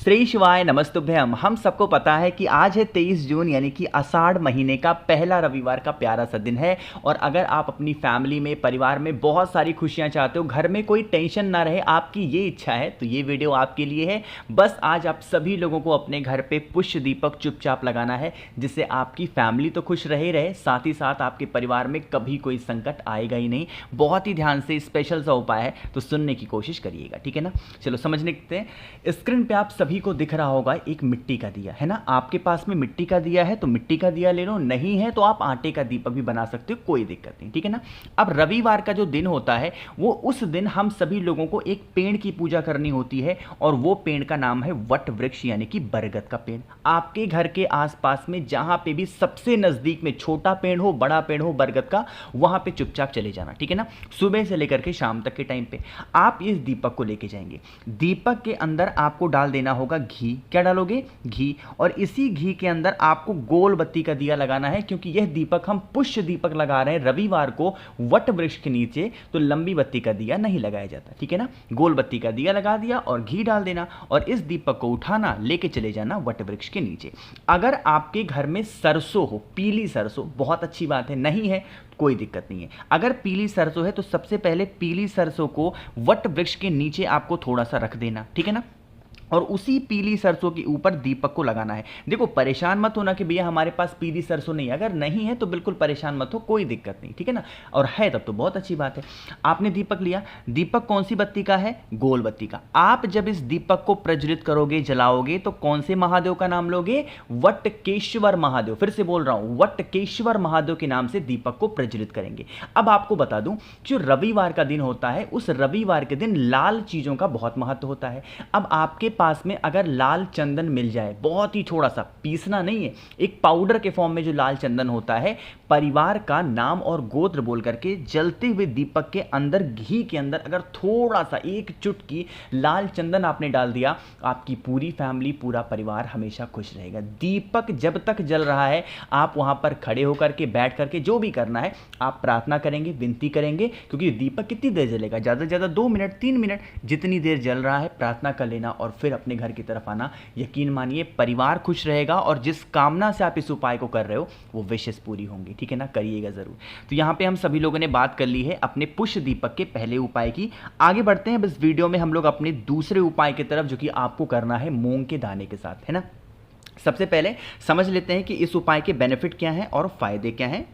श्री शिवाय नमस्तुभ्यम। हम सबको पता है कि आज है 23 जून यानी कि आषाढ़ महीने का पहला रविवार का प्यारा सा दिन है। और अगर आप अपनी फैमिली में, परिवार में बहुत सारी खुशियां चाहते हो, घर में कोई टेंशन ना रहे, आपकी ये इच्छा है तो ये वीडियो आपके लिए है। बस आज आप सभी लोगों को अपने घर पे पुष्य दीपक चुपचाप लगाना है, जिससे आपकी फैमिली तो खुश रहे, साथ ही साथ आपके परिवार में कभी कोई संकट आएगा ही नहीं। बहुत ही ध्यान से स्पेशल सा उपाय है, तो सुनने की कोशिश करिएगा, ठीक है ना। चलो समझने के हैं। स्क्रीन पे आप सभी को दिख रहा होगा एक मिट्टी का दिया, है ना। आपके पास में मिट्टी का दिया है तो मिट्टी का दिया ले लो, नहीं है तो आप आटे का दीपक भी बना सकते हो, कोई दिक्कत नहीं, ठीक है ना। अब रविवार का जो दिन होता है वो उस दिन हम सभी लोगों को एक पेड़ की पूजा करनी होती है, और वो पेड़ का नाम है वट वृक्ष यानी कि बरगद का पेड़। आपके घर के आसपास में जहां पे भी सबसे नजदीक में छोटा पेड़ हो, बड़ा पेड़ हो बरगद का, वहां पे चुपचाप चले जाना, ठीक है ना। सुबह से लेकर के शाम तक के टाइम पे आप इस दीपक को लेके जाएंगे। दीपक के अंदर आपको डाल देना होगा घी। क्या डालोगे? घी। और इसी घी के अंदर आपको गोल बत्ती का दिया लगाना है, क्योंकि यह दीपक हम पुष्य दीपक लगा रहे हैं रविवार को वट वृक्ष के नीचे, तो लंबी बत्ती का दिया नहीं लगाया जाता, ठीक है ना। गोल बत्ती का दिया लगा दिया और घी डाल देना, और इस दीपक को उठाना, लेके चले जाना वट वृक्ष के नीचे। अगर आपके घर में सरसों हो, पीली सरसों, बहुत अच्छी बात है, नहीं है कोई दिक्कत नहीं है। अगर पीली सरसों है तो सबसे पहले पीली सरसों को वट वृक्ष के नीचे आपको थोड़ा सा रख देना, ठीक है ना, और उसी पीली सरसों के ऊपर दीपक को लगाना है। देखो परेशान मत होना कि भैया हमारे पास पीली सरसों नहीं है, अगर नहीं है तो बिल्कुल परेशान मत हो, कोई दिक्कत नहीं, ठीक है ना। और है तब तो बहुत अच्छी बात है। आपने दीपक लिया, दीपक कौन सी बत्ती का है? गोल बत्ती का। आप जब इस दीपक को प्रज्वलित करोगे, जलाओगे, तो कौन से महादेव का नाम लोगे? वटकेश्वर महादेव। फिर से बोल रहा हूं, वटकेश्वर महादेव के नाम से दीपक को प्रज्वलित करेंगे। अब आपको बता दूं, जो रविवार का दिन होता है, उस रविवार के दिन लाल चीजों का बहुत महत्व होता है। अब आपके पास में अगर लाल चंदन मिल जाए, बहुत ही थोड़ा सा, पीसना नहीं है, एक पाउडर के फॉर्म में जो लाल चंदन होता है, परिवार का नाम और गोत्र बोल करके जलते हुए दीपक के अंदर, घी के अंदर अगर थोड़ा सा, एक चुटकी लाल चंदन आपने डाल दिया, आपकी पूरी फैमिली, पूरा परिवार हमेशा खुश रहेगा। दीपक जब तक जल रहा है, आप वहां पर खड़े होकर के, बैठ करके, जो भी करना है आप प्रार्थना करेंगे, विनती करेंगे, क्योंकि दीपक कितनी देर जलेगा? ज्यादा से ज्यादा 2 मिनट, 3 मिनट, जितनी देर जल रहा है प्रार्थना कर लेना और फिर अपने घर की तरफ आना। यकीन मानिए परिवार खुश रहेगा, और जिस कामना से आप इस उपाय को कर रहे हो वो विशेष पूरी होंगी, ठीक है ना। करिएगा जरूर। तो यहाँ पे हम सभी लोगों ने बात कर ली है अपने पुष्य दीपक के पहले उपाय की। आगे बढ़ते हैं इस वीडियो में हम लोग अपने दूसरे उपाय की तरफ, जो कि आपको करना है मूंग के दाने के साथ, है ना। सबसे पहले समझ लेते हैं कि इस उपाय के बेनिफिट क्या हैं और फायदे क्या हैं।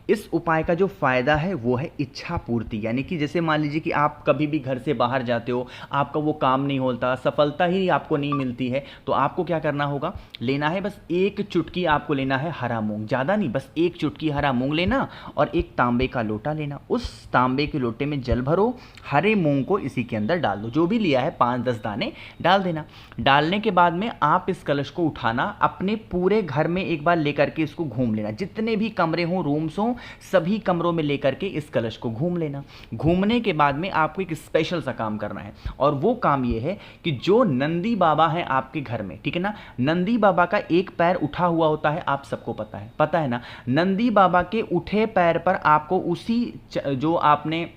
इस उपाय का जो फायदा है वो है इच्छा पूर्ति, यानी कि जैसे मान लीजिए कि आप कभी भी घर से बाहर जाते हो, आपका वो काम नहीं होता, सफलता ही आपको नहीं मिलती है, तो आपको क्या करना होगा? लेना है बस एक चुटकी, आपको लेना है हरा मूंग, ज़्यादा नहीं, बस एक चुटकी हरा मूंग लेना, और एक तांबे का लोटा लेना। उस तांबे के लोटे में जल भरो, हरे मूंग को इसी के अंदर डाल दो, जो भी लिया है 5-10 दाने डाल देना। डालने के बाद में आप इस कलश को उठाना, अपने पूरे घर में एक बार लेकर के इसको घूम लेना, जितने भी कमरे हों, रूम्स हों, सभी कमरों में लेकर के इस कलश को घूम लेना। घूमने के बाद में आपको एक स्पेशल सा काम करना है, और वो काम ये है कि जो नंदी बाबा है आपके घर में, ठीक है ना, नंदी बाबा का एक पैर उठा हुआ होता है, आप सबको पता है ना। नंदी बाबा के उठे पैर पर आपको उसी जो आपने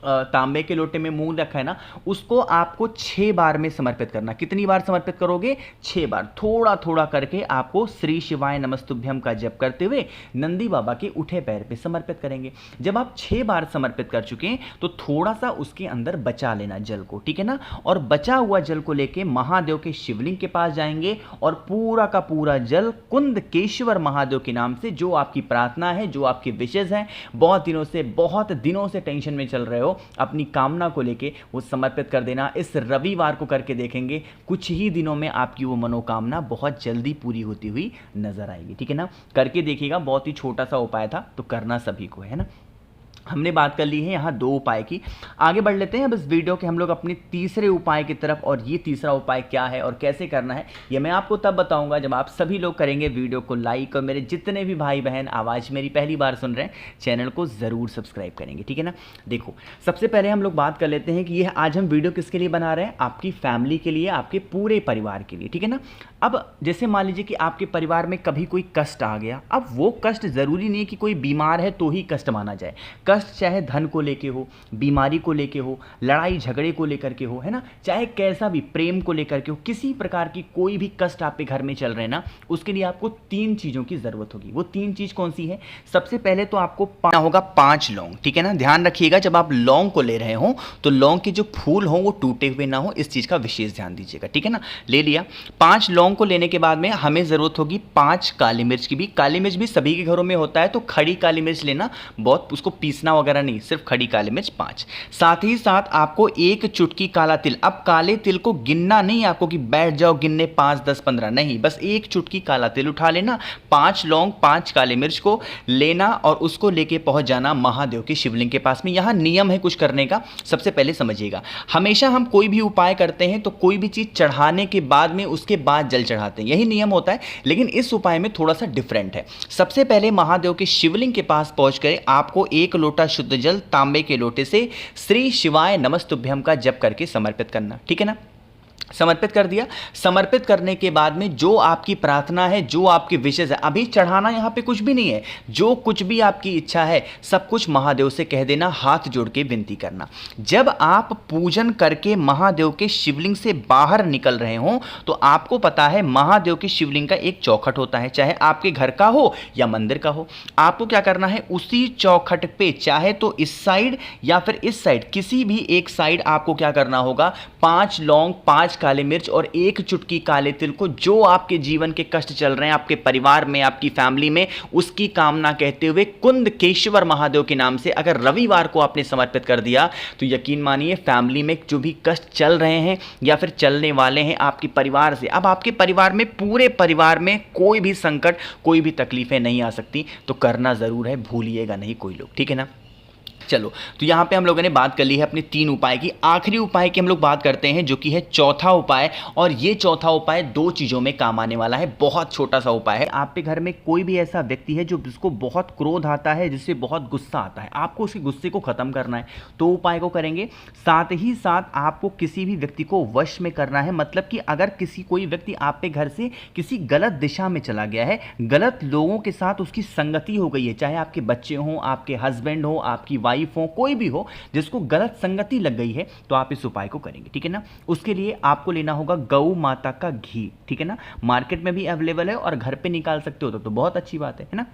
तांबे के लोटे में मूंग रखा है ना, उसको आपको 6 बार में समर्पित करना। कितनी बार समर्पित करोगे? 6 बार। थोड़ा थोड़ा करके आपको श्री शिवाय नमस्तुभ्यम का जप करते हुए नंदी बाबा के उठे पैर पे समर्पित करेंगे। जब आप 6 बार समर्पित कर चुके हैं तो थोड़ा सा उसके अंदर बचा लेना जल को, ठीक है ना। और बचा हुआ जल को लेके महादेव के शिवलिंग के पास जाएंगे, और पूरा का पूरा जल कुंदकेश्वर महादेव के नाम से, जो आपकी प्रार्थना है, जो आपकी विशेष है, बहुत दिनों से टेंशन में चल रहे हो, अपनी कामना को लेके, वो समर्पित कर देना। इस रविवार को करके देखेंगे, कुछ ही दिनों में आपकी वो मनोकामना बहुत जल्दी पूरी होती हुई नजर आएगी, ठीक है ना। करके देखिएगा, बहुत ही छोटा सा उपाय था, तो करना सभी को है ना। हमने बात कर ली है यहाँ 2 उपाय की। आगे बढ़ लेते हैं अब इस वीडियो के हम लोग अपने तीसरे उपाय की तरफ, और ये तीसरा उपाय क्या है और कैसे करना है ये मैं आपको तब बताऊंगा जब आप सभी लोग करेंगे वीडियो को लाइक, और मेरे जितने भी भाई बहन आवाज़ मेरी पहली बार सुन रहे हैं, चैनल को ज़रूर सब्सक्राइब करेंगे, ठीक है ना। देखो सबसे पहले हम लोग बात कर लेते हैं कि ये आज हम वीडियो किसके लिए बना रहे हैं? आपकी फैमिली के लिए, आपके पूरे परिवार के लिए, ठीक है ना। अब जैसे मान लीजिए कि आपके परिवार में कभी कोई कष्ट आ गया, अब वो कष्ट ज़रूरी नहीं कि कोई बीमार है तो ही कष्ट माना जाए। कष्ट चाहे धन को लेके हो, बीमारी को लेके हो, लड़ाई झगड़े को लेकर के हो, है ना, चाहे कैसा भी प्रेम को लेकर के हो, किसी प्रकार की कोई भी कष्ट आपके घर में चल रहे हैं ना, उसके लिए आपको 3 चीज़ों की ज़रूरत होगी। वो 3 चीज़ कौन सी है? सबसे पहले तो आपको पाना होगा 5 लौंग, ठीक है ना। ध्यान रखिएगा जब आप लौंग को ले रहे हो तो लौंग के जो फूल हो वो टूटे हुए ना हो, इस चीज़ का विशेष ध्यान दीजिएगा, ठीक है ना। ले लिया 5 लौंग को। लेने के बाद में हमें ज़रूरत होगी 5 काली मिर्च की भी। काली मिर्च भी सभी के घरों में होता है, तो खड़ी काली मिर्च लेना, बहुत उसको पीसना वगैरह नहीं, सिर्फ खड़ी काली मिर्च 5। साथ ही साथ आपको 1 चुटकी काला तिल। अब काले तिल को गिनना नहीं आपको कि बैठ जाओ गिनने 5, 10, 15 नहीं, बस 1 चुटकी काला तिल उठा लेना, 5 लौंग 5 काली मिर्च को लेना और उसको लेके पहुंच जाना महादेव के शिवलिंग के पास में। यहां नियम है कुछ करने का, सबसे पहले समझिएगा। हमेशा हम कोई भी उपाय करते हैं तो कोई भी चीज़ चढ़ाने के बाद में उसके बाद जल चढ़ाते हैं, यही नियम होता है, लेकिन इस उपाय में थोड़ा सा डिफरेंट है। सबसे पहले महादेव के शिवलिंग के पास पहुंचकर आपको 1 लोटा शुद्ध जल तांबे के लोटे से श्री शिवाय नमस्तुभ्यम का जप करके समर्पित करना, ठीक है ना। समर्पित कर दिया। समर्पित करने के बाद में जो आपकी प्रार्थना है, जो आपकी विशेष है, अभी चढ़ाना यहाँ पे कुछ भी नहीं है, जो कुछ भी आपकी इच्छा है सब कुछ महादेव से कह देना, हाथ जोड़ के विनती करना। जब आप पूजन करके महादेव के शिवलिंग से बाहर निकल रहे हो तो आपको पता है महादेव के शिवलिंग का एक चौखट होता है, चाहे आपके घर का हो या मंदिर का हो। आपको क्या करना है, उसी चौखट पे चाहे तो इस साइड या फिर इस साइड, किसी भी एक साइड आपको क्या करना होगा, 5 लौंग 5 काली मिर्च और 1 चुटकी काले तिल को, जो आपके जीवन के कष्ट चल रहे हैं आपके परिवार में, आपकी फैमिली में, उसकी कामना कहते हुए कुंदकेश्वर महादेव के नाम से अगर रविवार को आपने समर्पित कर दिया तो यकीन मानिए फैमिली में जो भी कष्ट चल रहे हैं या फिर चलने वाले हैं आपके परिवार से, अब आपके परिवार में, पूरे परिवार में कोई भी संकट, कोई भी तकलीफें नहीं आ सकती। तो करना जरूर है, भूलिएगा नहीं कोई लोग, ठीक है ना। चलो, तो यहाँ पे हम लोगों ने बात कर ली है अपने 3 उपाय की। आखिरी उपाय की हम लोग बात करते हैं जो कि है चौथा उपाय, और ये चौथा उपाय 2 चीज़ों में काम आने वाला है। बहुत छोटा सा उपाय है। आपके घर में कोई भी ऐसा व्यक्ति है जो जिसको बहुत क्रोध आता है, जिससे बहुत गुस्सा आता है, आपको उसके गुस्से को ख़त्म करना है, तो उपाय को करेंगे। साथ ही साथ आपको किसी भी व्यक्ति को वश में करना है, मतलब कि अगर कोई व्यक्ति आपके घर से किसी गलत दिशा में चला गया है, गलत लोगों के साथ उसकी संगति हो गई है, चाहे आपके बच्चे हों, आपके हस्बैंड हो, आपकी वाइफ हो, कोई भी हो जिसको गलत संगति लग गई है, तो आप इस उपाय को करेंगे, ठीक है ना। उसके लिए आपको लेना होगा गौ माता का घी, ठीक है ना। मार्केट में भी अवेलेबल है और घर पे निकाल सकते हो तो बहुत अच्छी बात है ना।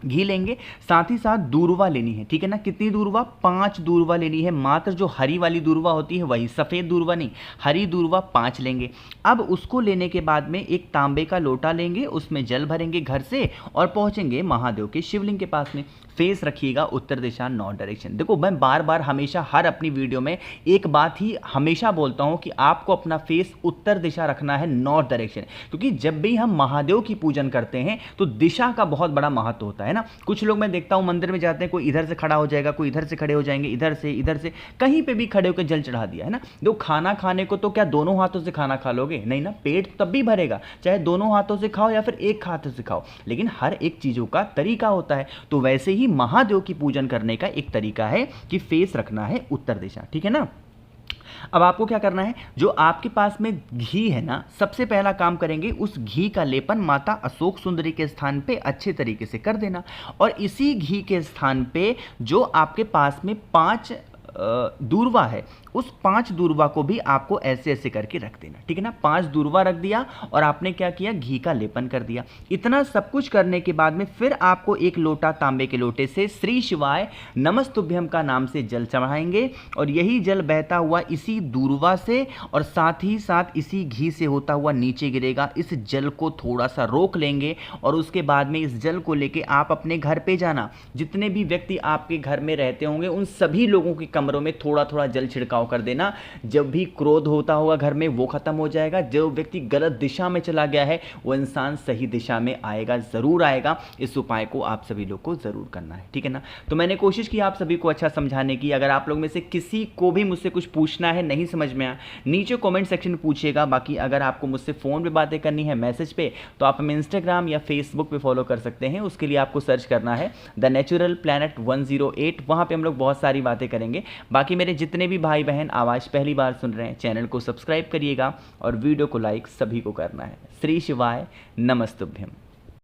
घी लेंगे, साथ ही साथ दूर्वा लेनी है, ठीक है ना। कितनी दूर्वा? 5 दूर्वा लेनी है, मात्र जो हरी वाली दूर्वा होती है वही, सफ़ेद दूर्वा नहीं, हरी दूर्वा 5 लेंगे। अब उसको लेने के बाद में एक तांबे का लोटा लेंगे, उसमें जल भरेंगे घर से और पहुंचेंगे महादेव के शिवलिंग के पास में। फेस रखिएगा उत्तर दिशा, नॉर्थ डायरेक्शन। देखो, मैं बार बार हमेशा हर अपनी वीडियो में एक बात ही हमेशा बोलता हूं कि आपको अपना फेस उत्तर दिशा रखना है, नॉर्थ डायरेक्शन, क्योंकि जब भी हम महादेव की पूजन करते हैं तो दिशा का बहुत बड़ा महत्व होता है ना। कुछ लोग मैं देखता हूं मंदिर में जाते हैं, कोई इधर से खड़ा हो जाएगा, कोई इधर से खड़े हो जाएंगे, इधर से कहीं पे भी खड़े होकर जल चढ़ा दिया है ना। देखो, खाना खाने को तो क्या दोनों हाथों से खाना खा लोगे? नहीं ना, पेट तब भी भरेगा चाहे दोनों हाथों से खाओ या फिर एक हाथ से खाओ, लेकिन हर एक चीजों का तरीका होता है। तो वैसे ही महादेव की पूजन करने का एक तरीका है कि फेस रखना है उत्तर दिशा, ठीक है ना। अब आपको क्या करना है, जो आपके पास में घी है ना, सबसे पहला काम करेंगे उस घी का लेपन माता अशोक सुंदरी के स्थान पे अच्छे तरीके से कर देना, और इसी घी के स्थान पे जो आपके पास में 5 दूर्वा है, उस 5 दूर्वा को भी आपको ऐसे ऐसे करके रख देना, ठीक है ना। 5 दूर्वा रख दिया और आपने क्या किया, घी का लेपन कर दिया। इतना सब कुछ करने के बाद में फिर आपको 1 लोटा तांबे के लोटे से श्री शिवाय नमस्तुभ्यम का नाम से जल चढ़ाएंगे, और यही जल बहता हुआ इसी दूर्वा से और साथ ही साथ इसी घी से होता हुआ नीचे गिरेगा। इस जल को थोड़ा सा रोक लेंगे और उसके बाद में इस जल को लेके आप अपने घर पे जाना। जितने भी व्यक्ति आपके घर में रहते होंगे उन सभी लोगों के कमरों में थोड़ा थोड़ा जल छिड़काव कर देना। जब भी क्रोध होता होगा घर में वो खत्म हो जाएगा। जो व्यक्ति गलत दिशा में चला गया है वो इंसान सही दिशा में आएगा, जरूर आएगा। इस उपाय को आप सभी लोग को जरूर करना है, ठीक है ना। तो मैंने कोशिश की आप सभी को अच्छा समझाने की। अगर आप लोग में से किसी को भी मुझसे कुछ पूछना है, नहीं समझ में आया, नीचे कमेंट सेक्शन में पूछिएगा। बाकी अगर आपको मुझसे फोन पे बातें करनी है मैसेज पे, तो आप हमें इंस्टाग्राम या फेसबुक पे फॉलो कर सकते हैं। उसके लिए आपको सर्च करना है द नेचुरल प्लैनेट 108। वहाँ पे हम लोग बहुत सारी बातें करेंगे। बाकी मेरे जितने भी भाई बहन आवाज़ पहली बार सुन रहे हैं, चैनल को सब्सक्राइब करिएगा और वीडियो को लाइक सभी को करना है। श्री शिवाय नमस्तुभ्यम।